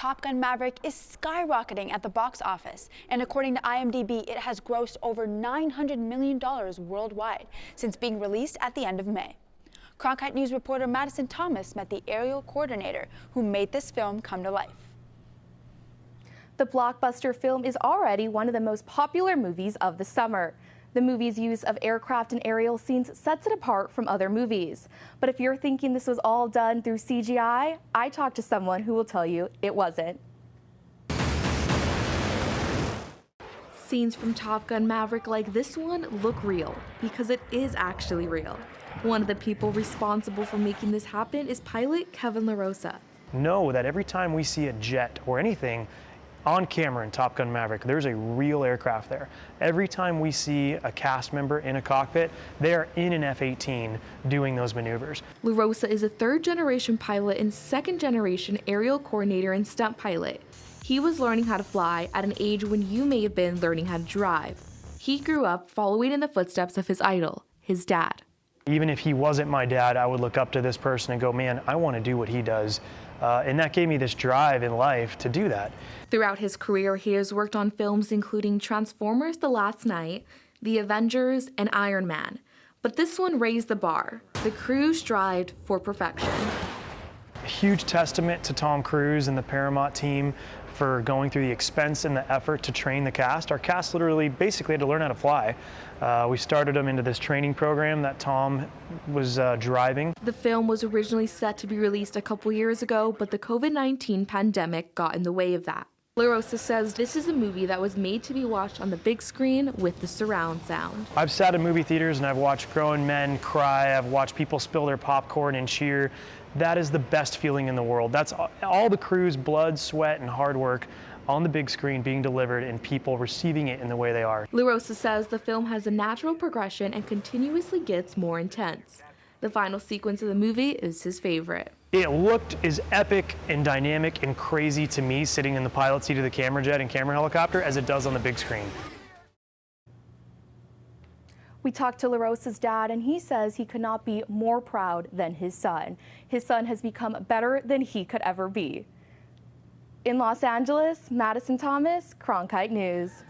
Top Gun Maverick is skyrocketing at the box office, and according to IMDb, it has grossed over $900 million worldwide since being released at the end of May. Cronkite News reporter Madison Thomas met the aerial coordinator who made this film come to life. The blockbuster film is already one of the most popular movies of the summer. The movie's use of aircraft and aerial scenes sets it apart from other movies. But if you're thinking this was all done through CGI, I talked to someone who will tell you it wasn't. Scenes from Top Gun Maverick like this one look real, because it is actually real. One of the people responsible for making this happen is pilot Kevin LaRosa. Know that every time we see a jet or anything on camera in Top Gun Maverick, there's a real aircraft there. Every time we see a cast member in a cockpit, they are in an F-18 doing those maneuvers. LaRosa is a third-generation pilot and second-generation aerial coordinator and stunt pilot. He was learning how to fly at an age when you may have been learning how to drive. He grew up following in the footsteps of his idol, his dad. Even if he wasn't my dad, I would look up to this person and go, man, I want to do what he does. And that gave me this drive in life to do that. Throughout his career, he has worked on films including Transformers: The Last Knight, The Avengers, and Iron Man. But this one raised the bar. The crew strived for perfection. A huge testament to Tom Cruise and the Paramount team for going through the expense and the effort to train the cast. Our cast literally basically had to learn how to fly. We started them into this training program that Tom was driving. The film was originally set to be released a couple years ago, but the COVID-19 pandemic got in the way of that. LaRosa says this is a movie that was made to be watched on the big screen with the surround sound. I've sat in movie theaters and I've watched grown men cry. I've watched people spill their popcorn and cheer. That is the best feeling in the world. That's all the crew's blood, sweat, and hard work on the big screen being delivered and people receiving it in the way they are. LaRosa says the film has a natural progression and continuously gets more intense. The final sequence of the movie is his favorite. It looked as epic and dynamic and crazy to me sitting in the pilot seat of the camera jet and camera helicopter as it does on the big screen. We talked to LaRosa's dad, and he says he could not be more proud than his son. His son has become better than he could ever be. In Los Angeles, Madison Thomas, Cronkite News.